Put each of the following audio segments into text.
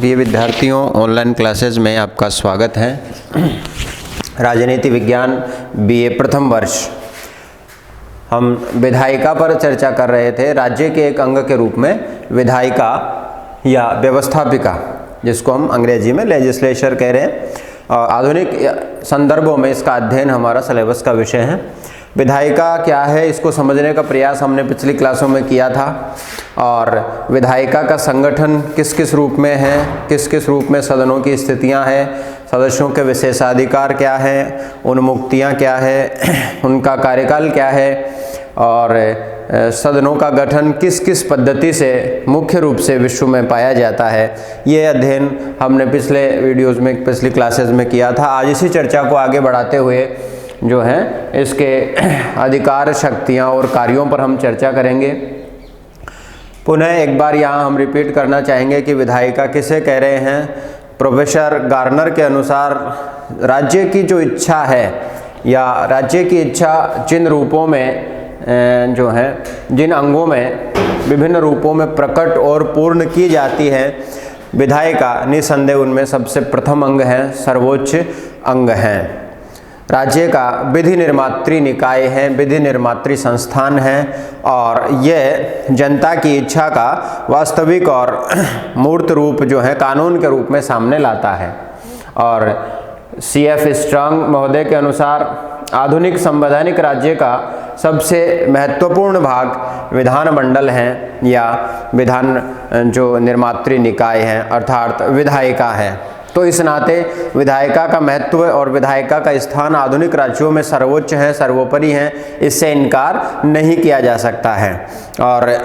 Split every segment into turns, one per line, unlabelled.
प्रिय विद्यार्थियों, online classes में आपका स्वागत है। राजनीति विज्ञान बीए प्रथम वर्ष हम विधायिका पर चर्चा कर रहे थे। राज्य के एक अंग के रूप में विधायिका या व्यवस्थापिका, जिसको हम अंग्रेजी में लेजिस्लेचर कह रहे हैं, आधुनिक संदर्भों में इसका अध्ययन हमारा सिलेबस का विषय है। विधायिका क्या है, इसको समझने का प्रयास हमने पिछली क्लासों में किया था। और विधायिका का संगठन किस किस रूप में है, किस किस रूप में सदनों की स्थितियां हैं, सदस्यों के विशेषाधिकार क्या हैं, उन्मुक्तियां क्या है, उनका कार्यकाल क्या है, और सदनों का गठन किस किस पद्धति से मुख्य रूप से विश्व में पाया जाता है, ये अध्ययन हमने पिछले वीडियोस में, पिछली क्लासेस में किया था। आज इसी चर्चा को आगे बढ़ाते हुए जो है इसके अधिकार, शक्तियाँ और कार्यों पर हम चर्चा करेंगे। पुनः एक बार यहाँ हम रिपीट करना चाहेंगे कि विधायिका किसे कह रहे हैं। प्रोफेसर गार्नर के अनुसार राज्य की जो इच्छा है या राज्य की इच्छा जिन रूपों में जो है, जिन अंगों में विभिन्न रूपों में प्रकट और पूर्ण की जाती है, विधायिका निसंदेह उनमें सबसे प्रथम अंग है, सर्वोच्च अंग है। राज्य का विधि निर्मात्री निकाय है, विधि निर्मात्री संस्थान है, और यह जनता की इच्छा का वास्तविक और मूर्त रूप जो है कानून के रूप में सामने लाता है। और CF स्ट्रांग महोदय के अनुसार आधुनिक संवैधानिक राज्य का सबसे महत्वपूर्ण भाग विधानमंडल है या विधान जो निर्मात्री निकाय है, अर्थात विधायिका है। तो इस नाते विधायिका का महत्व और विधायिका का स्थान आधुनिक राज्यों में सर्वोच्च है, सर्वोपरि है, इससे इनकार नहीं किया जा सकता है। और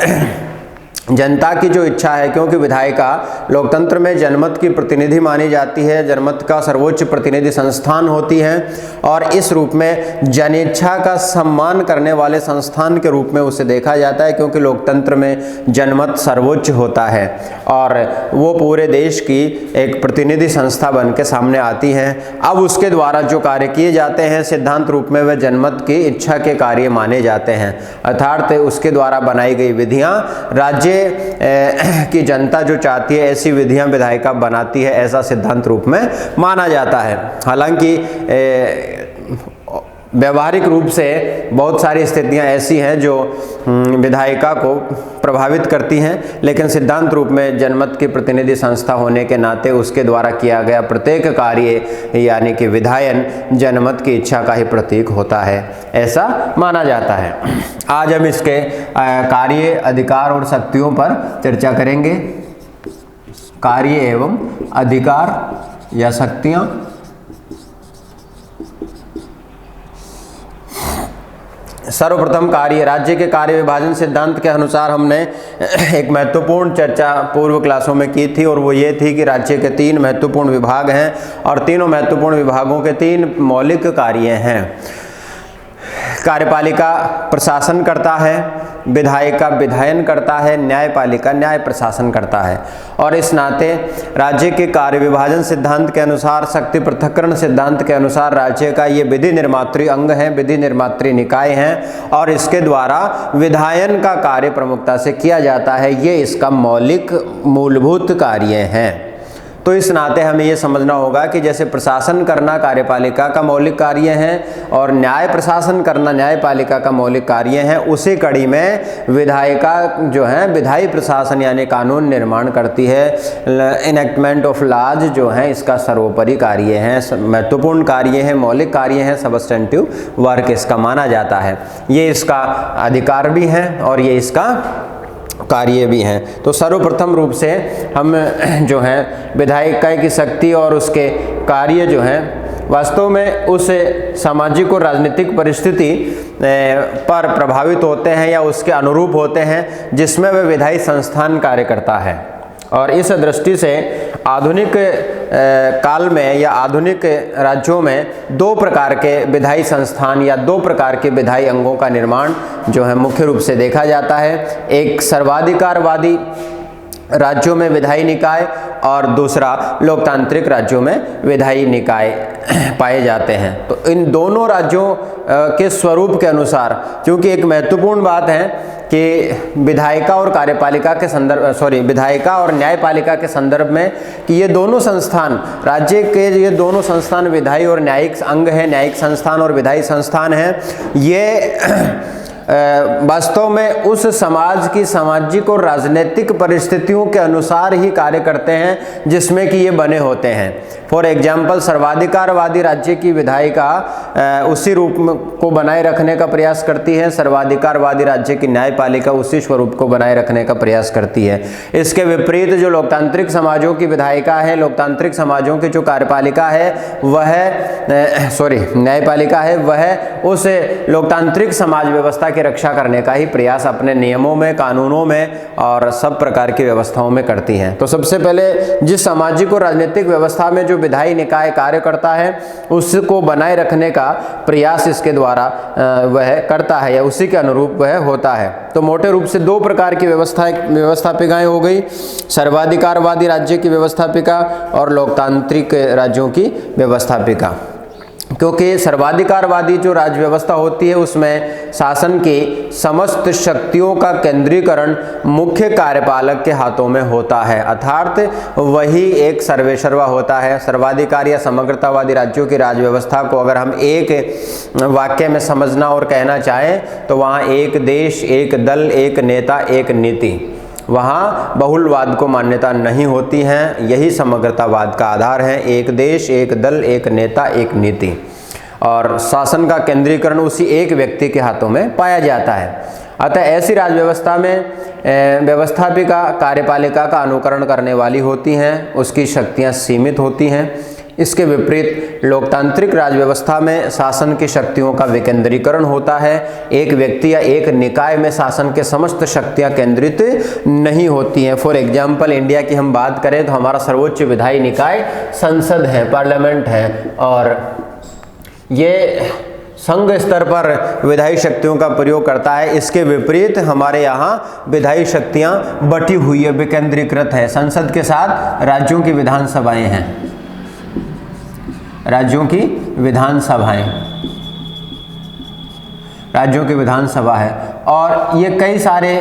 जनता की जो इच्छा है, क्योंकि विधायिका लोकतंत्र में जनमत की प्रतिनिधि मानी जाती है, जनमत का सर्वोच्च प्रतिनिधि संस्थान होती है, और इस रूप में जनेच्छा का सम्मान करने वाले संस्थान के रूप में उसे देखा जाता है, क्योंकि लोकतंत्र में जनमत सर्वोच्च होता है और वो पूरे देश की एक प्रतिनिधि संस्था बन के सामने आती है। अब उसके द्वारा जो कार्य किए जाते हैं, सिद्धांत रूप में वे जनमत की इच्छा के कार्य माने जाते हैं, अर्थात उसके द्वारा बनाई गई विधियाँ राज्य की जनता जो चाहती है ऐसी विधियां विधायिका बनाती है, ऐसा सिद्धांत रूप में माना जाता है। हालांकि व्यवहारिक रूप से बहुत सारी स्थितियां ऐसी हैं जो विधायिका को प्रभावित करती हैं, लेकिन सिद्धांत रूप में जनमत की प्रतिनिधि संस्था होने के नाते उसके द्वारा किया गया प्रत्येक कार्य यानी कि विधायन जनमत की इच्छा का ही प्रतीक होता है, ऐसा माना जाता है। आज हम इसके कार्य, अधिकार और शक्तियों पर चर्चा करेंगे। कार्य एवं अधिकार या शक्तियां। सर्वप्रथम कार्य। राज्य के कार्य विभाजन सिद्धांत के अनुसार हमने एक महत्वपूर्ण चर्चा पूर्व क्लासों में की थी, और वो ये थी कि राज्य के 3 महत्वपूर्ण विभाग हैं और तीनों महत्वपूर्ण विभागों के 3 मौलिक कार्य हैं। कार्यपालिका प्रशासन करता है, विधायिका विधायन करता है, न्यायपालिका न्याय प्रशासन करता है। और इस नाते राज्य के कार्य विभाजन सिद्धांत के अनुसार, शक्ति पृथक्करण सिद्धांत के अनुसार राज्य का ये विधि निर्मात्री अंग है, विधि निर्मात्री निकाय है, और इसके द्वारा विधायन का कार्य प्रमुखता से किया जाता है। ये इसका मौलिक मूलभूत कार्य है। तो इस नाते हमें ये समझना होगा कि जैसे प्रशासन करना कार्यपालिका का मौलिक कार्य है और न्याय प्रशासन करना न्यायपालिका का मौलिक कार्य है, उसी कड़ी में विधायिका जो है विधायी प्रशासन यानी कानून निर्माण करती है। इनेक्टमेंट ऑफ लॉज जो है इसका सर्वोपरि कार्य है, महत्वपूर्ण कार्य है, मौलिक कार्य है, सबस्टेंटिव वर्क इसका माना जाता है। ये इसका अधिकार भी है और ये इसका कार्य भी हैं। तो सर्वप्रथम रूप से हम जो है विधायिका की शक्ति और उसके कार्य जो हैं वास्तव में उस सामाजिक और राजनीतिक परिस्थिति पर प्रभावित होते हैं या उसके अनुरूप होते हैं जिसमें वह विधायी संस्थान कार्य करता है। और इस दृष्टि से आधुनिक काल में या आधुनिक राज्यों में 2 प्रकार के विधायी संस्थान या 2 प्रकार के विधायी अंगों का निर्माण जो है मुख्य रूप से देखा जाता है। एक सर्वाधिकारवादी राज्यों में विधायी निकाय और दूसरा लोकतांत्रिक राज्यों में विधायी निकाय पाए जाते हैं। तो इन दोनों राज्यों के स्वरूप के अनुसार, क्योंकि एक महत्वपूर्ण बात है कि विधायिका और कार्यपालिका के विधायिका और न्यायपालिका के संदर्भ में कि ये दोनों संस्थान, राज्य के ये दोनों संस्थान विधायी और न्यायिक अंग है, न्यायिक संस्थान और विधायी संस्थान है, ये वास्तव में उस समाज की सामाजिक और राजनीतिक परिस्थितियों के अनुसार ही कार्य करते हैं जिसमें कि ये बने होते हैं। फॉर एग्जाम्पल, सर्वाधिकारवादी राज्य की विधायिका उसी रूप को बनाए रखने का प्रयास करती है, सर्वाधिकारवादी राज्य की न्यायपालिका उसी स्वरूप को बनाए रखने का प्रयास करती है। इसके विपरीत जो लोकतांत्रिक समाजों की विधायिका है, लोकतांत्रिक समाजों की जो कार्यपालिका है वह न्यायपालिका है, वह उस लोकतांत्रिक समाज व्यवस्था की रक्षा करने का ही प्रयास अपने नियमों में, कानूनों में और सब प्रकार की व्यवस्थाओं में करती हैं। तो सबसे पहले जिस सामाजिक और राजनीतिक व्यवस्था में जो विधायी निकाय कार्य करता है उसको बनाए रखने का प्रयास इसके द्वारा वह करता है या उसी के अनुरूप वह होता है। तो मोटे रूप से दो प्रकार की व्यवस्थापिकाएं हो गई, सर्वाधिकारवादी राज्य की व्यवस्थापिका और लोकतांत्रिक राज्यों की व्यवस्थापिका। क्योंकि सर्वाधिकारवादी जो राज्य व्यवस्था होती है उसमें शासन की समस्त शक्तियों का केंद्रीकरण मुख्य कार्यपालक के हाथों में होता है, अर्थात वही एक सर्वेसर्वा होता है। सर्वाधिकार या समग्रतावादी राज्यों की राज्य व्यवस्था को अगर हम एक वाक्य में समझना और कहना चाहें तो वहाँ एक देश, एक दल, एक नेता, एक नीति, वहाँ बहुलवाद को मान्यता नहीं होती है। यही समग्रतावाद का आधार है, एक देश, एक दल, एक नेता, एक नीति, और शासन का केंद्रीकरण उसी एक व्यक्ति के हाथों में पाया जाता है। अतः ऐसी राज्य व्यवस्था में व्यवस्थापिका कार्यपालिका का अनुकरण करने वाली होती हैं, उसकी शक्तियाँ सीमित होती हैं। इसके विपरीत लोकतांत्रिक राज व्यवस्था में शासन की शक्तियों का विकेंद्रीकरण होता है, एक व्यक्ति या एक निकाय में शासन के समस्त शक्तियां केंद्रित नहीं होती हैं। फॉर एग्जांपल, इंडिया की हम बात करें तो हमारा सर्वोच्च विधायी निकाय संसद है, पार्लियामेंट है, और ये संघ स्तर पर विधायी शक्तियों का प्रयोग करता है। इसके विपरीत हमारे यहाँ विधायी शक्तियाँ बटी हुई है, विकेंद्रीकृत है। संसद के साथ राज्यों की विधानसभाएं हैं, राज्यों की विधानसभा है, और ये कई सारे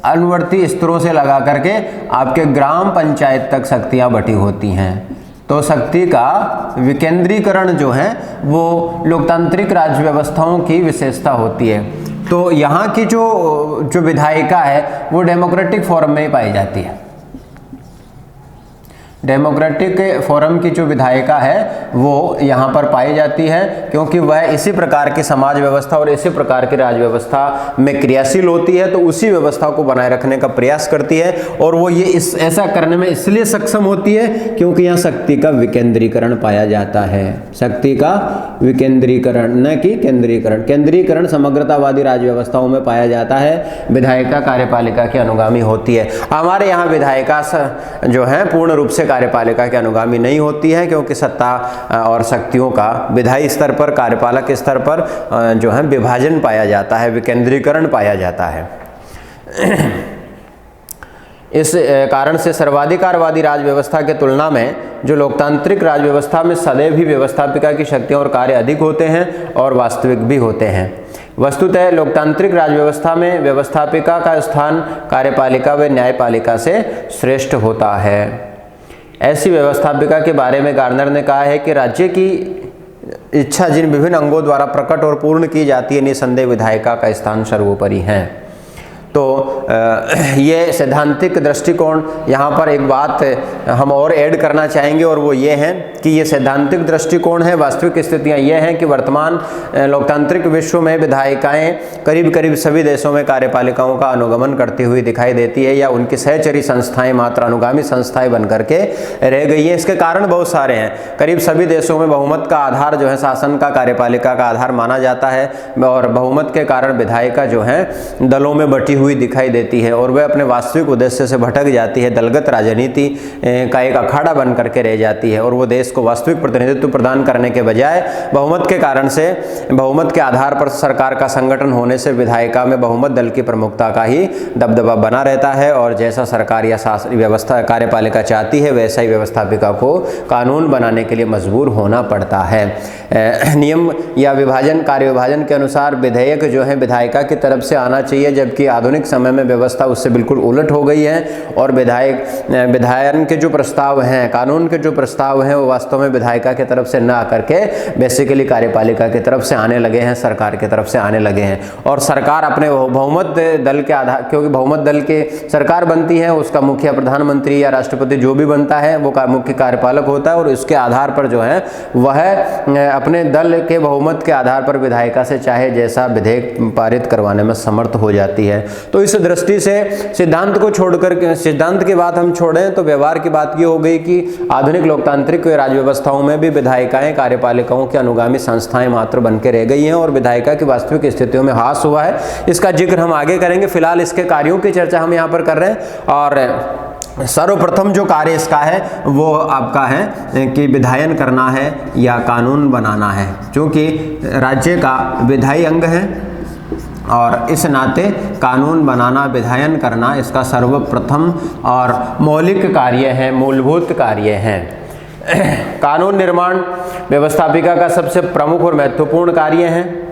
अनुवर्ती स्तरों से लगा करके आपके ग्राम पंचायत तक शक्तियाँ बटी होती हैं। तो शक्ति का विकेंद्रीकरण जो है वो लोकतांत्रिक राज्य व्यवस्थाओं की विशेषता होती है। तो यहाँ की जो विधायिका है वो डेमोक्रेटिक फॉर्म में ही पाई जाती है। डेमोक्रेटिक फोरम की जो विधायिका है वो यहाँ पर पाई जाती है, क्योंकि वह इसी प्रकार की समाज व्यवस्था और इसी प्रकार की राज्य व्यवस्था में क्रियाशील होती है, तो उसी व्यवस्था को बनाए रखने का प्रयास करती है। और वो ये ऐसा करने में इसलिए सक्षम होती है क्योंकि यहाँ शक्ति का विकेंद्रीकरण पाया जाता है। शक्ति का विकेंद्रीकरण, न कि केंद्रीकरण। केंद्रीकरण समग्रतावादी राज्य व्यवस्थाओं में पाया जाता है, विधायिका कार्यपालिका की अनुगामी होती है। हमारे यहाँ विधायिका जो है पूर्ण रूप से कार्यपालिका के अनुगामी नहीं होती है, क्योंकि सत्ता और शक्तियों का विधायी स्तर पर, कार्यपालक स्तर पर जो है विभाजन पाया जाता है, विकेंद्रीकरण पाया जाता है। इस कारण से सर्वाधिकारवादी राज व्यवस्था के तुलना में जो लोकतांत्रिक राज व्यवस्था में सदैव ही व्यवस्थापिका की शक्तियाँ और कार्य अधिक होते हैं और वास्तविक भी होते हैं। वस्तुतः लोकतांत्रिक राज व्यवस्था में व्यवस्थापिका का स्थान कार्यपालिका व न्यायपालिका से श्रेष्ठ होता है। ऐसी व्यवस्थापिका के बारे में गार्नर ने कहा है कि राज्य की इच्छा जिन विभिन्न अंगों द्वारा प्रकट और पूर्ण की जाती है, निसंदेह विधायिका का स्थान सर्वोपरि है। तो ये सैद्धांतिक दृष्टिकोण, यहाँ पर एक बात हम और ऐड करना चाहेंगे और वो ये है कि ये सैद्धांतिक दृष्टिकोण है। वास्तविक स्थितियाँ ये हैं कि वर्तमान लोकतांत्रिक विश्व में विधायिकाएँ करीब करीब सभी देशों में कार्यपालिकाओं का अनुगमन करती हुई दिखाई देती है, या उनकी सहचरी संस्थाएं मात्र अनुगामी संस्थाएं बन करके रह गई है। इसके कारण बहुत सारे हैं। करीब सभी देशों में बहुमत का आधार जो है शासन का कार्यपालिका का आधार माना जाता है, और बहुमत के कारण विधायिका जो है दलों में बटी हुई दिखाई देती है और वह अपने वास्तविक उद्देश्य से भटक जाती है, दलगत राजनीति का एक अखाड़ा बन करके रह जाती है और वो देश को वास्तविक प्रतिनिधित्व प्रदान करने के बजाय बहुमत के कारण से, बहुमत के आधार पर सरकार का संगठन होने से विधायिका में बहुमत दल की प्रमुखता का ही दबदबा बना रहता है और जैसा सरकार या व्यवस्था कार्यपालिका चाहती है वैसा ही व्यवस्थापिका को कानून बनाने के लिए मजबूर होना पड़ता है। नियम या विभाजन, कार्य विभाजन के अनुसार विधेयक जो है विधायिका की तरफ से आना चाहिए, जबकि आधुनिक समय में व्यवस्था उससे बिल्कुल उलट हो गई है और विधायन के जो प्रस्ताव हैं, कानून के जो प्रस्ताव हैं वो वास्तव में विधायिका की तरफ से न आकर के बेसिकली कार्यपालिका की तरफ से आने लगे हैं, सरकार की तरफ से आने लगे हैं। और सरकार अपने बहुमत दल के आधार, क्योंकि बहुमत दल के सरकार बनती है, उसका मुखिया प्रधानमंत्री या राष्ट्रपति जो भी बनता है वो मुख्य कार्यपालक होता है और उसके आधार पर जो है वह अपने दल के बहुमत के आधार पर विधायिका से चाहे जैसा विधेयक पारित करवाने में समर्थ हो जाती है। तो इस दृष्टि से सिद्धांत को छोड़कर, सिद्धांत की बात हम छोड़ें तो व्यवहार की बात ये हो गई कि आधुनिक लोकतांत्रिक राज्य व्यवस्थाओं में भी विधायिकाएं कार्यपालिकाओं की अनुगामी संस्थाएं मात्र बन के रह गई हैं और विधायिका की वास्तविक स्थितियों में ह्रास हुआ है। इसका जिक्र हम आगे करेंगे, फिलहाल इसके कार्यों की चर्चा हम यहाँ पर कर रहे हैं। और सर्वप्रथम जो कार्य इसका है वो आपका है कि विधायन करना है या कानून बनाना है, क्योंकि राज्य का विधायी अंग है और इस नाते कानून बनाना, विधायन करना इसका सर्वप्रथम और मौलिक कार्य है, मूलभूत कार्य है। कानून निर्माण व्यवस्थापिका का सबसे प्रमुख और महत्वपूर्ण कार्य है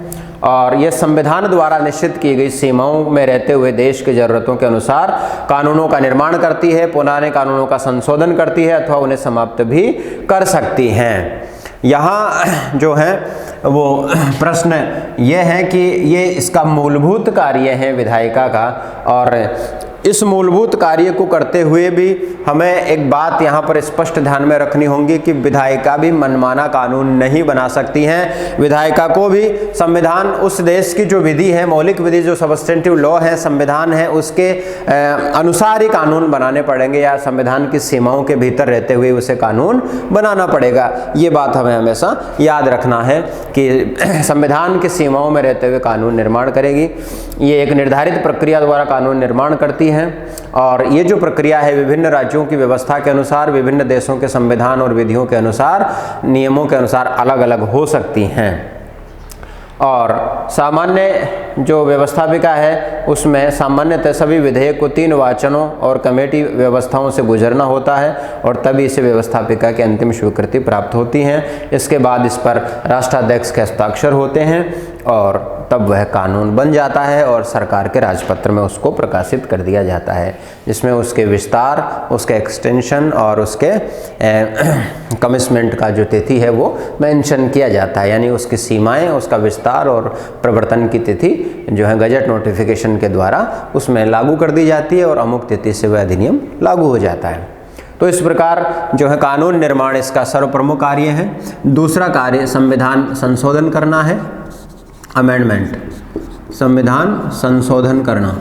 और यह संविधान द्वारा निश्चित की गई सीमाओं में रहते हुए देश की ज़रूरतों के अनुसार कानूनों का निर्माण करती है, पुराने कानूनों का संशोधन करती है अथवा उन्हें समाप्त भी कर सकती हैं। यहाँ जो है वो प्रश्न ये है कि ये इसका मूलभूत कार्य है विधायिका का, और इस मूलभूत कार्य को करते हुए भी हमें एक बात यहाँ पर स्पष्ट ध्यान में रखनी होगी कि विधायिका भी मनमाना कानून नहीं बना सकती हैं। विधायिका को भी संविधान, उस देश की जो विधि है, मौलिक विधि जो सबस्टेंटिव लॉ है, संविधान है, उसके अनुसार ही कानून बनाने पड़ेंगे या संविधान की सीमाओं के भीतर रहते हुए उसे कानून बनाना पड़ेगा। ये बात हमें हमेशा याद रखना है कि संविधान की सीमाओं में रहते हुए कानून निर्माण करेगी। ये एक निर्धारित प्रक्रिया द्वारा कानून निर्माण करती है और ये जो प्रक्रिया है विभिन्न राज्यों की व्यवस्था के अनुसार, विभिन्न देशों के संविधान और विधियों के अनुसार, नियमों के अनुसार अलग अलग हो सकती हैं। और सामान्य जो व्यवस्थापिका है उसमें सामान्यतः सभी विधेयक को 3 वाचनों और कमेटी व्यवस्थाओं से गुजरना होता है और तभी इसे व्यवस्थापिका की अंतिम स्वीकृति प्राप्त होती है। इसके बाद इस पर राष्ट्राध्यक्ष के हस्ताक्षर होते हैं और तब वह कानून बन जाता है और सरकार के राजपत्र में उसको प्रकाशित कर दिया जाता है, जिसमें उसके विस्तार, उसके एक्सटेंशन और उसके कमिटमेंट का जो तिथि है वो मेंशन किया जाता है, यानी उसकी सीमाएं, उसका विस्तार और प्रवर्तन की तिथि जो है गजट नोटिफिकेशन के द्वारा उसमें लागू कर दी जाती है और अमुक तिथि से वह अधिनियम लागू हो जाता है। तो इस प्रकार जो है कानून निर्माण इसका सर्वप्रमुख कार्य है। दूसरा कार्य संविधान संशोधन करना है, अमेंडमेंट, संविधान संशोधन करना।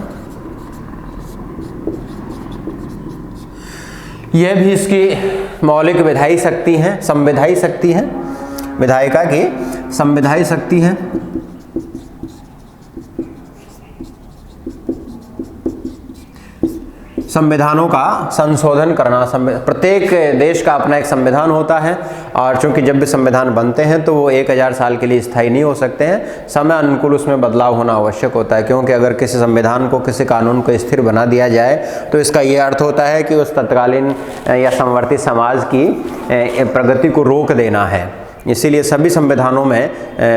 यह भी इसकी मौलिक विधायी शक्ति है, संविधायी शक्ति है, विधायिका की संविधायी शक्ति है। संविधानों का संशोधन करना। प्रत्येक देश का अपना एक संविधान होता है और चूंकि जब भी संविधान बनते हैं तो वो 1000 साल के लिए स्थायी नहीं हो सकते हैं, समय अनुकूल उसमें बदलाव होना आवश्यक होता है, क्योंकि अगर किसी संविधान को, किसी कानून को स्थिर बना दिया जाए तो इसका ये अर्थ होता है कि उस तत्कालीन या समवर्ती समाज की प्रगति को रोक देना है। इसीलिए सभी संविधानों में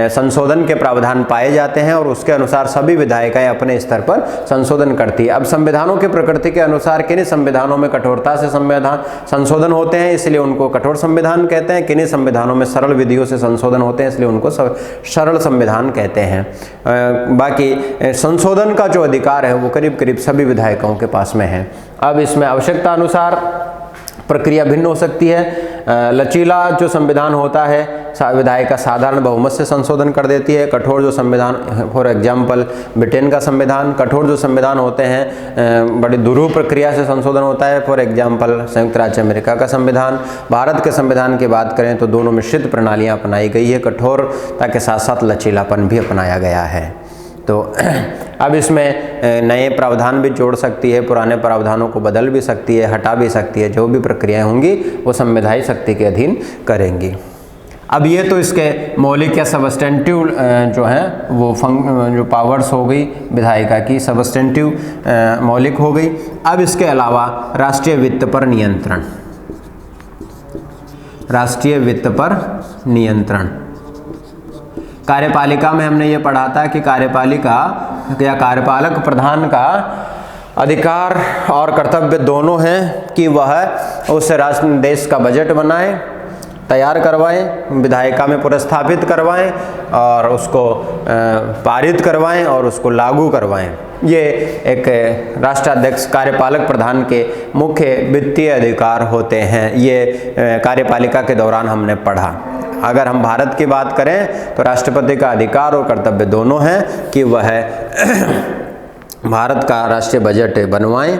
संशोधन के प्रावधान पाए जाते हैं और उसके अनुसार सभी विधायिकाएं अपने स्तर पर संशोधन करती है। अब संविधानों की प्रकृति के अनुसार किन्हीं संविधानों में कठोरता से संशोधन होते हैं, इसलिए उनको कठोर संविधान कहते हैं। किन्हीं संविधानों में सरल विधियों से संशोधन होते हैं, इसलिए उनको सरल संविधान कहते हैं। बाकी संशोधन का जो अधिकार है वो करीब करीब सभी विधायिकाओं के पास में है। अब इसमें आवश्यकता अनुसार प्रक्रिया भिन्न हो सकती है। लचीला जो संविधान होता है विधायिका साधारण बहुमत से संशोधन कर देती है। कठोर जो संविधान, फॉर एग्जांपल ब्रिटेन का संविधान, कठोर जो संविधान होते हैं बड़ी दुरूह प्रक्रिया से संशोधन होता है। फॉर एग्जांपल संयुक्त राज्य अमेरिका का संविधान। भारत के संविधान की बात करें तो दोनों मिश्रित प्रणालियाँ अपनाई गई है, कठोरता के साथ साथ लचीलापन भी अपनाया गया है। तो अब इसमें नए प्रावधान भी जोड़ सकती है, पुराने प्रावधानों को बदल भी सकती है, हटा भी सकती है। जो भी प्रक्रियाएं होंगी वो संवैधानिक शक्ति के अधीन करेंगी। अब ये तो इसके मौलिक या सबस्टेंटिव जो हैं वो जो पावर्स हो गई विधायिका की, सबस्टेंटिव मौलिक हो गई। अब इसके अलावा राष्ट्रीय वित्त पर नियंत्रण, राष्ट्रीय वित्त पर नियंत्रण। कार्यपालिका में हमने ये पढ़ा था कि कार्यपालिका या कार्यपालक प्रधान का अधिकार और कर्तव्य दोनों हैं कि वह उस राष्ट्र देश का बजट बनाए, तैयार करवाएं, विधायिका में पुरस्थापित करवाएं और उसको पारित करवाएं और उसको लागू करवाएं। ये एक राष्ट्राध्यक्ष कार्यपालक प्रधान के मुख्य वित्तीय अधिकार होते हैं। ये कार्यपालिका के दौरान हमने पढ़ा। अगर हम भारत की बात करें तो राष्ट्रपति का अधिकार और कर्तव्य दोनों हैं कि वह भारत का राष्ट्रीय बजट बनवाएं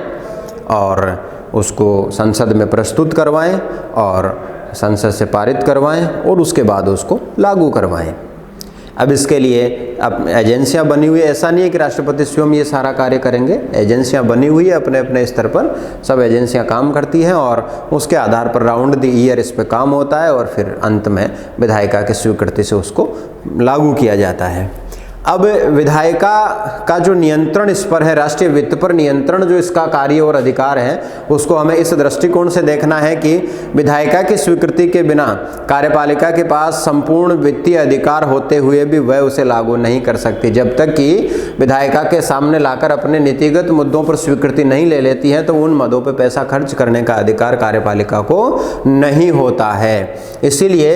और उसको संसद में प्रस्तुत करवाएं और संसद से पारित करवाएं और उसके बाद उसको लागू करवाएं। अब इसके लिए अब एजेंसियां बनी हुई है, ऐसा नहीं है कि राष्ट्रपति स्वयं ये सारा कार्य करेंगे। एजेंसियां बनी हुई है, अपने अपने स्तर पर सब एजेंसियां काम करती हैं और उसके आधार पर राउंड द ईयर इस पे काम होता है और फिर अंत में विधायिका की स्वीकृति से उसको लागू किया जाता है। अब विधायिका का जो नियंत्रण इस पर है, राष्ट्रीय वित्त पर नियंत्रण जो इसका कार्य और अधिकार है, उसको हमें इस दृष्टिकोण से देखना है कि विधायिका की स्वीकृति के बिना कार्यपालिका के पास संपूर्ण वित्तीय अधिकार होते हुए भी वह उसे लागू नहीं कर सकती। जब तक कि विधायिका के सामने लाकर अपने नीतिगत मुद्दों पर स्वीकृति नहीं ले लेती है तो उन मदों पर पैसा खर्च करने का अधिकार कार्यपालिका को नहीं होता है। इसीलिए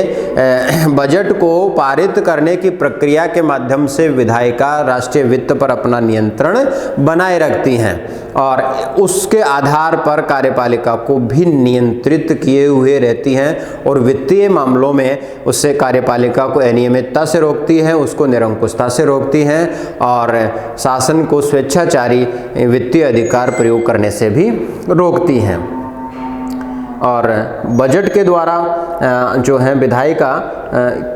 बजट को पारित करने की प्रक्रिया के माध्यम से विधायिका राष्ट्रीय वित्त पर अपना नियंत्रण बनाए रखती हैं और उसके आधार पर कार्यपालिका को भी नियंत्रित किए हुए रहती हैं और वित्तीय मामलों में उससे कार्यपालिका को अनियमितता से रोकती है, उसको निरंकुशता से रोकती हैं और शासन को स्वेच्छाचारी वित्तीय अधिकार प्रयोग करने से भी रोकती हैं। और बजट के द्वारा जो है विधायिका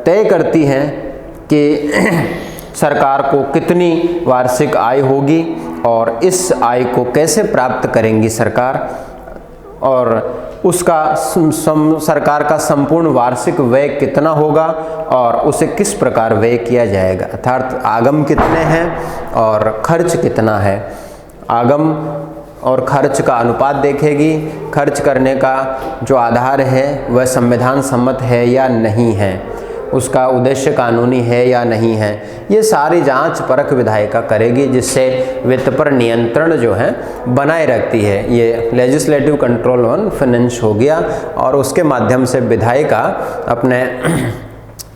तय करती हैं कि सरकार को कितनी वार्षिक आय होगी और इस आय को कैसे प्राप्त करेंगी सरकार और उसका सरकार का संपूर्ण वार्षिक व्यय कितना होगा और उसे किस प्रकार व्यय किया जाएगा, अर्थात आगम कितने हैं और खर्च कितना है। आगम और खर्च का अनुपात देखेगी, खर्च करने का जो आधार है वह संविधान सम्मत है या नहीं है, उसका उद्देश्य कानूनी है या नहीं है, ये सारी जांच परख विधायिका करेगी जिससे वित्त पर नियंत्रण जो है बनाए रखती है। ये लेजिस्लेटिव कंट्रोल ऑन फाइनेंस हो गया और उसके माध्यम से विधायिका अपने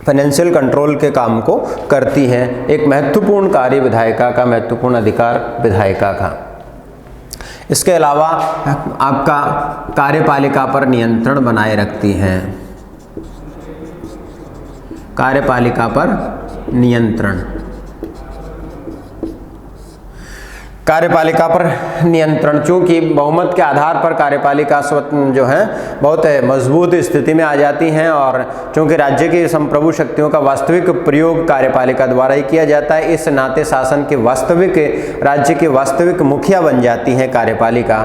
फाइनेंशियल कंट्रोल के काम को करती है। एक महत्वपूर्ण कार्य विधायिका का, महत्वपूर्ण अधिकार विधायिका का। इसके अलावा आपका कार्यपालिका पर नियंत्रण बनाए रखती हैं, कार्यपालिका पर नियंत्रण। कार्यपालिका पर नियंत्रण, चूंकि बहुमत के आधार पर कार्यपालिका जो है बहुत मजबूत स्थिति में आ जाती हैं और चूंकि राज्य की संप्रभु शक्तियों का वास्तविक प्रयोग कार्यपालिका द्वारा ही किया जाता है, इस नाते शासन के वास्तविक, राज्य के वास्तविक मुखिया बन जाती है कार्यपालिका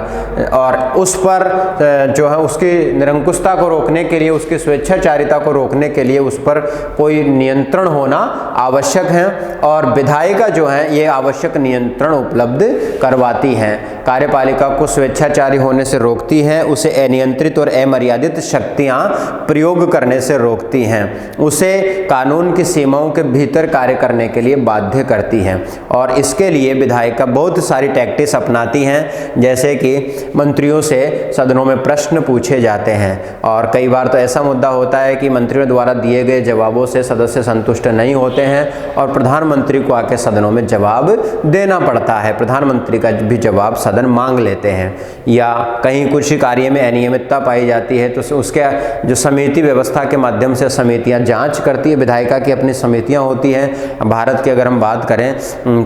और उस पर जो है उसकी निरंकुशता को रोकने के लिए, उसकी स्वेच्छाचारिता को रोकने के लिए उस पर कोई नियंत्रण होना आवश्यक है और विधायिका जो है ये आवश्यक नियंत्रण उपलब्ध करवाती हैं। कार्यपालिका को स्वेच्छाचारी होने से रोकती है, उसे अनियंत्रित और अमर्यादित शक्तियां प्रयोग करने से रोकती हैं, उसे कानून की सीमाओं के भीतर कार्य करने के लिए बाध्य करती हैं और इसके लिए विधायिका बहुत सारी टैक्टिक्स अपनाती हैं, जैसे कि मंत्रियों से सदनों में प्रश्न पूछे जाते हैं और कई बार तो ऐसा मुद्दा होता है कि मंत्रियों द्वारा दिए गए जवाबों से सदस्य संतुष्ट नहीं होते हैं और प्रधानमंत्री को आके सदनों में जवाब देना पड़ता है, प्रधानमंत्री का भी जवाब सदन मांग लेते हैं। या कहीं कुछ कार्य में अनियमितता पाई जाती है तो उसके जो समिति व्यवस्था के माध्यम से समितियां जांच करती है, विधायिका की अपनी समितियां होती हैं। भारत की अगर हम बात करें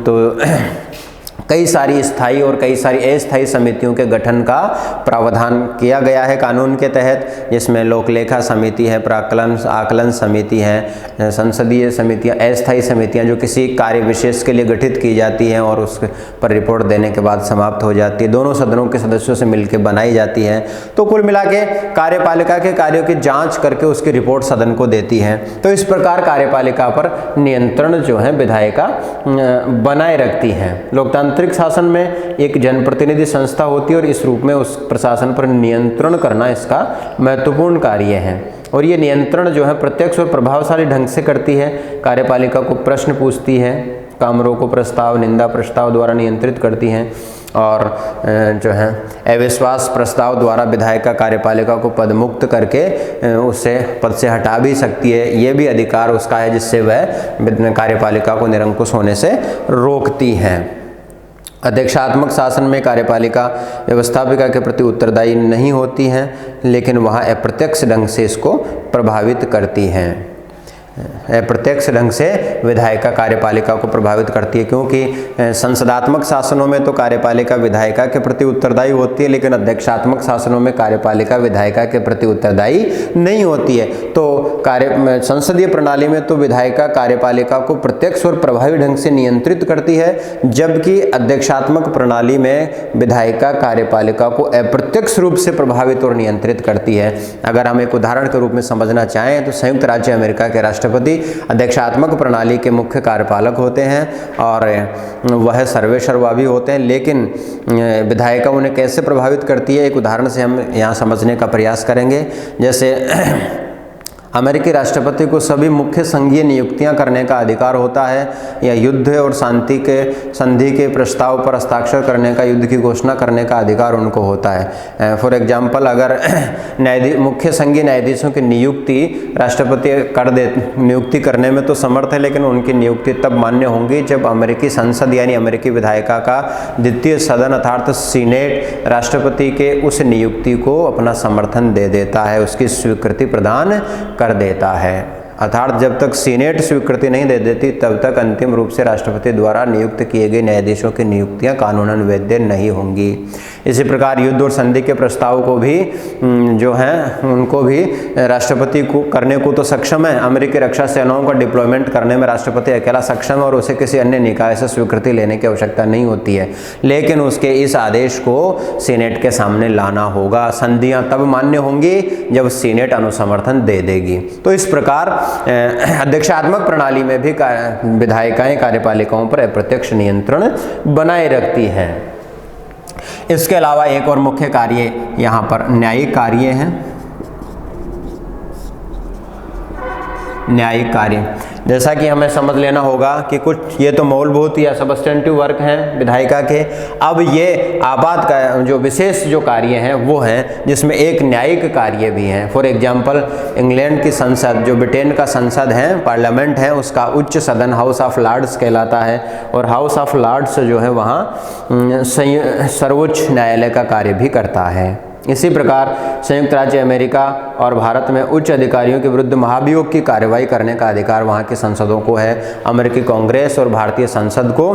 तो कई सारी स्थायी और कई सारी अस्थायी समितियों के गठन का प्रावधान किया गया है कानून के तहत, जिसमें लोक लेखा समिति है, प्राक्कलन आकलन समिति है, संसदीय समितियां, अस्थायी समितियां जो किसी कार्य विशेष के लिए गठित की जाती हैं और उस पर रिपोर्ट देने के बाद समाप्त हो जाती है, दोनों सदनों के सदस्यों से मिलकर बनाई जाती है। तो कुल मिला के कार्यपालिका के कार्यों की जाँच करके उसकी रिपोर्ट सदन को देती है। तो इस प्रकार कार्यपालिका पर नियंत्रण जो है विधायिका बनाए रखती है। लोकतांत्रिक शासन में एक जनप्रतिनिधि संस्था होती है और इस रूप में उस प्रशासन पर नियंत्रण करना इसका महत्वपूर्ण कार्य है। और ये नियंत्रण जो है प्रत्यक्ष और प्रभावशाली ढंग से करती है। कार्यपालिका को प्रश्न पूछती है, कामरों को प्रस्ताव, निंदा प्रस्ताव द्वारा नियंत्रित करती हैं और जो है अविश्वास प्रस्ताव द्वारा विधायिका कार्यपालिका को पदमुक्त करके उसे पद से हटा भी सकती है। ये भी अधिकार उसका है जिससे वह कार्यपालिका को निरंकुश होने से रोकती है। अध्यक्षात्मक शासन में कार्यपालिका व्यवस्थापिका के प्रति उत्तरदायी नहीं होती हैं, लेकिन वह अप्रत्यक्ष ढंग से इसको प्रभावित करती हैं। अप्रत्यक्ष ढंग से विधायिका कार्यपालिका को प्रभावित करती है, क्योंकि संसदात्मक शासनों में तो कार्यपालिका विधायिका के प्रति उत्तरदायी होती है, लेकिन अध्यक्षात्मक शासनों में कार्यपालिका विधायिका के प्रति उत्तरदायी नहीं होती है। तो संसदीय प्रणाली में तो विधायिका कार्यपालिका को प्रत्यक्ष और प्रभावी ढंग से नियंत्रित करती है, जबकि अध्यक्षात्मक प्रणाली में विधायिका कार्यपालिका को अप्रत्यक्ष रूप से प्रभावित और नियंत्रित करती है। अगर हम एक उदाहरण के रूप में समझना चाहें तो संयुक्त राज्य अमेरिका के राष्ट्रपति अध्यक्षात्मक प्रणाली के मुख्य कार्यपालक होते हैं और वह सर्वेसर्वा भी होते हैं, लेकिन विधायिका उन्हें कैसे प्रभावित करती है एक उदाहरण से हम यहाँ समझने का प्रयास करेंगे। जैसे अमेरिकी राष्ट्रपति को सभी मुख्य संघीय नियुक्तियां करने का अधिकार होता है, या युद्ध और शांति के संधि के प्रस्ताव पर हस्ताक्षर करने का, युद्ध की घोषणा करने का अधिकार उनको होता है। फॉर एग्जांपल, अगर मुख्य संघीय न्यायाधीशों की नियुक्ति राष्ट्रपति नियुक्ति करने में तो समर्थ है, लेकिन उनकी नियुक्ति तब मान्य होंगी जब अमेरिकी संसद यानी अमेरिकी विधायिका का द्वितीय सदन अर्थात सीनेट राष्ट्रपति के उस नियुक्ति को अपना समर्थन दे देता है, उसकी स्वीकृति प्रदान कर देता है। अर्थात जब तक सीनेट स्वीकृति नहीं दे देती तब तक अंतिम रूप से राष्ट्रपति द्वारा नियुक्त किए गए न्यायाधीशों की नियुक्तियां कानूनन वैध नहीं होंगी। इसी प्रकार युद्ध और संधि के प्रस्ताव को भी जो हैं उनको भी राष्ट्रपति को करने को तो सक्षम है। अमेरिकी रक्षा सेनाओं का डिप्लॉयमेंट करने में राष्ट्रपति अकेला सक्षम है और उसे किसी अन्य निकाय से स्वीकृति लेने की आवश्यकता नहीं होती है, लेकिन उसके इस आदेश को सीनेट के सामने लाना होगा। संधियां तब मान्य होंगी जब सीनेट अनुसमर्थन दे देगी। तो इस प्रकार अध्यक्षात्मक प्रणाली में भी विधायिकाएं कार्यपालिकाओं पर अप्रत्यक्ष नियंत्रण बनाए रखती हैं। इसके अलावा एक और मुख्य कार्य यहाँ पर न्यायिक कार्य है। न्यायिक कार्य जैसा कि हमें समझ लेना होगा कि कुछ ये तो मूलभूत या सबस्टेंटिव वर्क हैं विधायिका के। अब ये आपात का जो विशेष जो कार्य हैं वो हैं जिसमें एक न्यायिक कार्य भी है। फॉर एग्जांपल, इंग्लैंड की संसद जो ब्रिटेन का संसद है, पार्लियामेंट है, उसका उच्च सदन हाउस ऑफ लॉर्ड्स कहलाता है और हाउस ऑफ लॉर्ड्स जो है वहाँ सर्वोच्च न्यायालय का कार्य भी करता है। इसी प्रकार संयुक्त राज्य अमेरिका और भारत में उच्च अधिकारियों के विरुद्ध महाभियोग की कार्रवाई करने का अधिकार वहाँ की संसदों को है। अमेरिकी कांग्रेस और भारतीय संसद को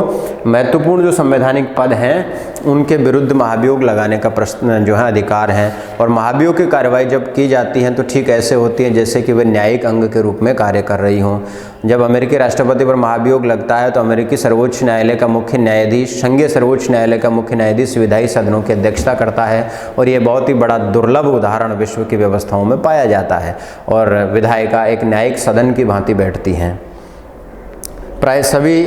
महत्वपूर्ण जो संवैधानिक पद हैं उनके विरुद्ध महाभियोग लगाने का प्रश्न जो है अधिकार है। और महाभियोग की कार्रवाई जब की जाती है तो ठीक ऐसे होती है जैसे कि वे न्यायिक अंग के रूप में कार्य कर रही हों। जब अमेरिकी राष्ट्रपति पर महाभियोग लगता है तो अमेरिकी सर्वोच्च न्यायालय का मुख्य न्यायाधीश, संघीय सर्वोच्च न्यायालय का मुख्य न्यायाधीश विधायी सदनों की अध्यक्षता करता है और ये बहुत ही बड़ा दुर्लभ उदाहरण विश्व की व्यवस्थाओं में पाया जाता है। और विधायिका एक न्यायिक सदन की भांति बैठती हैं। प्राय सभी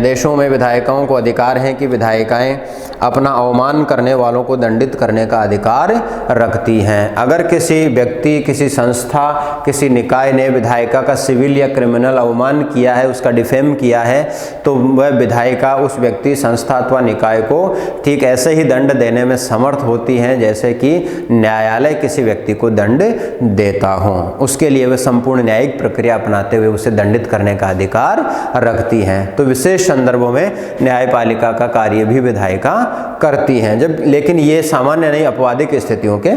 देशों में विधायिकाओं को अधिकार है कि विधायिकाएं अपना अवमान करने वालों को दंडित करने का अधिकार रखती हैं। अगर किसी व्यक्ति, किसी संस्था, किसी निकाय ने विधायिका का सिविल या क्रिमिनल अवमान किया है, उसका डिफेम किया है, तो वह विधायिका उस व्यक्ति, संस्था अथवा निकाय को ठीक ऐसे ही दंड देने में समर्थ होती हैं जैसे कि न्यायालय किसी व्यक्ति को दंड देता हो। उसके लिए वे संपूर्ण न्यायिक प्रक्रिया अपनाते हुए उसे दंडित करने का अधिकार रखती हैं। तो विशेष संदर्भों में न्यायपालिका का कार्य भी विधायिका करती हैं, जब लेकिन ये सामान्य नहीं, अपवादिक स्थितियों के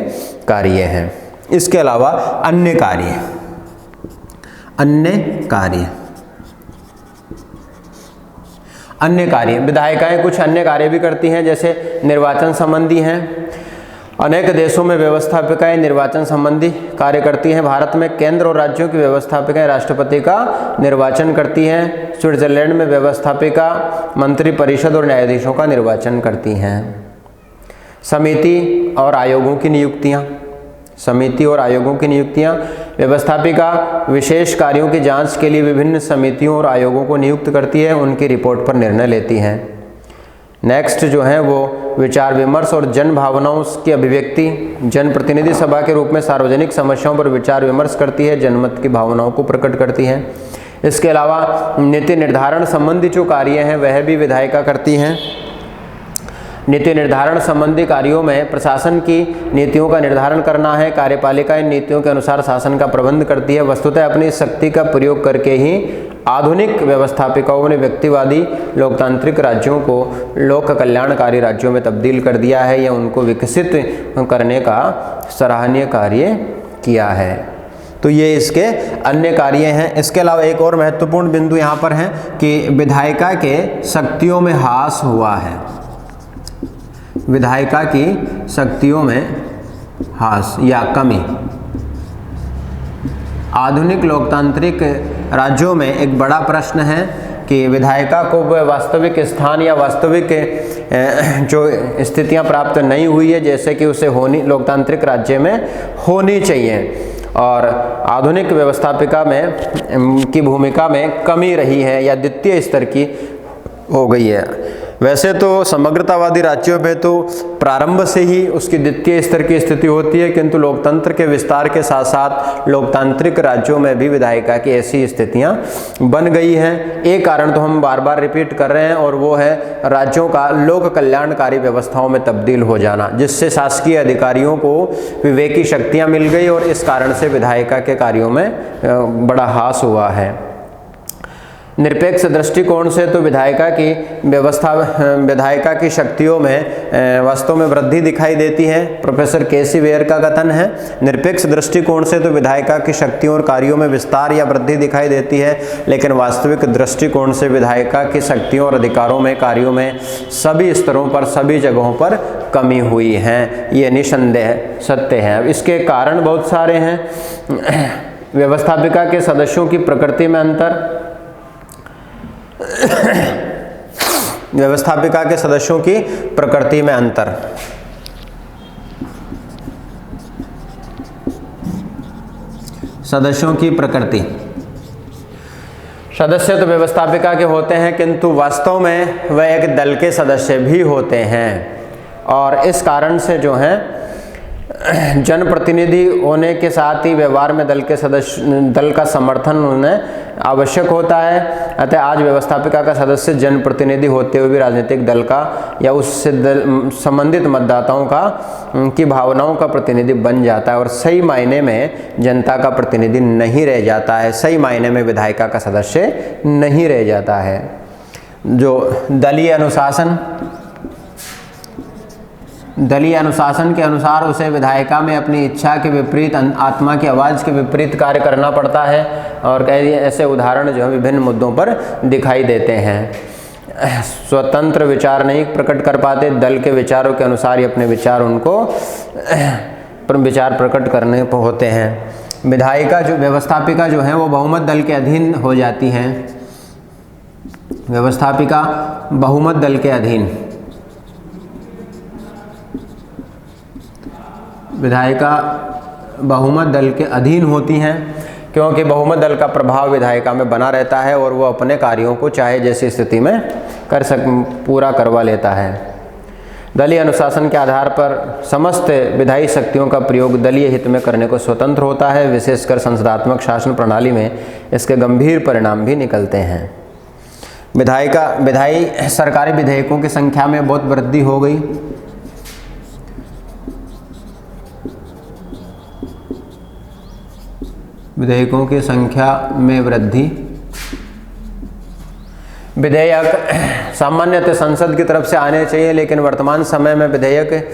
कार्य हैं। इसके अलावा अन्य कार्य अन्य कार्य, विधायिकाएं कुछ अन्य कार्य भी करती हैं, जैसे निर्वाचन संबंधी हैं। अनेक देशों में व्यवस्थापिकाएं निर्वाचन संबंधी कार्य करती हैं। भारत में केंद्र और राज्यों की व्यवस्थापिकाएं राष्ट्रपति का निर्वाचन करती हैं। स्विट्जरलैंड में व्यवस्थापिका मंत्री परिषद और न्यायाधीशों का निर्वाचन करती हैं। समिति और आयोगों की नियुक्तियां, समिति और आयोगों की नियुक्तियां, व्यवस्थापिका विशेष कार्यों की जांच के लिए विभिन्न समितियों और आयोगों को नियुक्त करती है, उनकी रिपोर्ट पर निर्णय लेती हैं। नेक्स्ट जो है वो विचार विमर्श और जन भावनाओं की अभिव्यक्ति, जनप्रतिनिधि सभा के रूप में सार्वजनिक समस्याओं पर विचार विमर्श करती है, जनमत की भावनाओं को प्रकट करती है। इसके अलावा नीति निर्धारण संबंधी जो कार्य हैं वह भी विधायिका करती हैं। नीति निर्धारण संबंधी कार्यों में प्रशासन की नीतियों का निर्धारण करना है। कार्यपालिका इन नीतियों के अनुसार शासन का प्रबंध करती है। वस्तुतः अपनी शक्ति का प्रयोग करके ही आधुनिक व्यवस्थापिकाओं ने व्यक्तिवादी लोकतांत्रिक राज्यों को लोक कल्याणकारी राज्यों में तब्दील कर दिया है या उनको विकसित करने का सराहनीय कार्य किया है। तो ये इसके अन्य कार्य हैं। इसके अलावा एक और महत्वपूर्ण बिंदु यहाँ पर है कि विधायिका के शक्तियों में ह्रास हुआ है। विधायिका की शक्तियों में ह्रास या कमी। आधुनिक लोकतांत्रिक राज्यों में एक बड़ा प्रश्न है कि विधायिका को वास्तविक स्थान या वास्तविक जो स्थितियां प्राप्त नहीं हुई है जैसे कि उसे होनी लोकतांत्रिक राज्य में होनी चाहिए, और आधुनिक व्यवस्थापिका में की भूमिका में कमी रही है या द्वितीय स्तर की हो गई है। वैसे तो समग्रतावादी राज्यों में तो प्रारंभ से ही उसकी द्वितीय स्तर की स्थिति होती है, किंतु लोकतंत्र के विस्तार के साथ साथ लोकतांत्रिक राज्यों में भी विधायिका की ऐसी स्थितियां बन गई हैं। एक कारण तो हम बार बार रिपीट कर रहे हैं और वो है राज्यों का लोक कल्याणकारी व्यवस्थाओं में तब्दील हो जाना, जिससे शासकीय अधिकारियों को विवेकी शक्तियाँ मिल गई और इस कारण से विधायिका के कार्यों में बड़ा ह्रास हुआ है। निरपेक्ष दृष्टिकोण से तो विधायिका की शक्तियों में वास्तव में वृद्धि दिखाई देती है। प्रोफेसर केसी वेयर का कथन है, निरपेक्ष दृष्टिकोण से तो विधायिका की शक्तियों और कार्यों में विस्तार या वृद्धि दिखाई देती है, लेकिन वास्तविक दृष्टिकोण से विधायिका की शक्तियों और अधिकारों में कार्यों में सभी स्तरों पर सभी जगहों पर कमी हुई है। ये निसंदेह सत्य है। अब इसके कारण बहुत सारे हैं। व्यवस्थापिका के सदस्यों की प्रकृति में अंतर, व्यवस्थापिका के सदस्यों की प्रकृति में अंतर। सदस्यों की प्रकृति, सदस्य तो व्यवस्थापिका के होते हैं किंतु वास्तव में वह एक दल के सदस्य भी होते हैं, और इस कारण से जो है जनप्रतिनिधि होने के साथ ही व्यवहार में दल का समर्थन उन्हें आवश्यक होता है। अतः आज व्यवस्थापिका का सदस्य जनप्रतिनिधि होते हुए भी राजनीतिक दल का या उससे संबंधित मतदाताओं की भावनाओं का प्रतिनिधि बन जाता है और सही मायने में जनता का प्रतिनिधि नहीं रह जाता है, सही मायने में विधायिका का सदस्य नहीं रह जाता है। जो दलीय अनुशासन के अनुसार उसे विधायिका में अपनी इच्छा के विपरीत, आत्मा की आवाज़ के विपरीत कार्य करना पड़ता है, और ऐसे उदाहरण जो है विभिन्न मुद्दों पर दिखाई देते हैं। स्वतंत्र विचार नहीं प्रकट कर पाते, दल के विचारों के अनुसार ही अपने विचार विचार प्रकट करने होते हैं। व्यवस्थापिका जो है वो बहुमत दल के अधीन हो जाती हैं। व्यवस्थापिका बहुमत दल के अधीन, विधायिका बहुमत दल के अधीन होती हैं, क्योंकि बहुमत दल का प्रभाव विधायिका में बना रहता है और वो अपने कार्यों को चाहे जैसी स्थिति में पूरा करवा लेता है। दलीय अनुशासन के आधार पर समस्त विधायी शक्तियों का प्रयोग दलीय हित में करने को स्वतंत्र होता है। विशेषकर संसदात्मक शासन प्रणाली में इसके गंभीर परिणाम भी निकलते हैं। सरकारी विधेयकों की संख्या में बहुत वृद्धि हो गई। विधेयकों की संख्या में वृद्धि। विधेयक सामान्यतः संसद की तरफ से आने चाहिए, लेकिन वर्तमान समय में विधेयक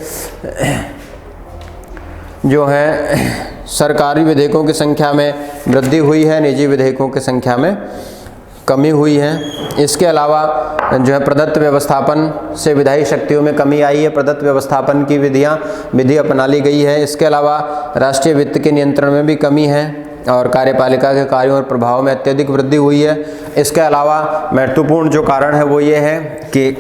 जो है सरकारी विधेयकों की संख्या में वृद्धि हुई है, निजी विधेयकों की संख्या में कमी हुई है। इसके अलावा जो है प्रदत्त व्यवस्थापन से विधायी शक्तियों में कमी आई है, प्रदत्त व्यवस्थापन की विधि अपना ली गई है। इसके अलावा राष्ट्रीय वित्त के नियंत्रण में भी कमी है और कार्यपालिका के कार्यों और प्रभाव में अत्यधिक वृद्धि हुई है। इसके अलावा महत्वपूर्ण जो कारण है वो ये है कि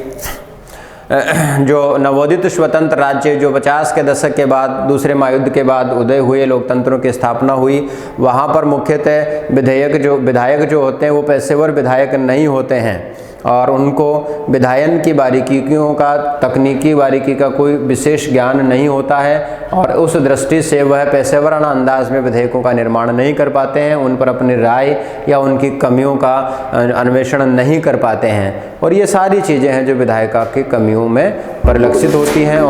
जो नवोदित स्वतंत्र राज्य जो 50 के दशक के बाद दूसरे महायुद्ध के बाद उदय हुए लोकतंत्रों की स्थापना हुई, वहाँ पर मुख्यतः विधायक जो होते हैं वो पेशेवर विधायक नहीं होते हैं और उनको विधायन की बारीकियों का, तकनीकी बारीकी का कोई विशेष ज्ञान नहीं होता है और उस दृष्टि से वह पेशेवराना अंदाज में विधेयकों का निर्माण नहीं कर पाते हैं, उन पर अपनी राय या उनकी कमियों का अन्वेषण नहीं कर पाते हैं और ये सारी चीज़ें हैं जो विधायिका की कमियों में परिलक्षित होती हैं।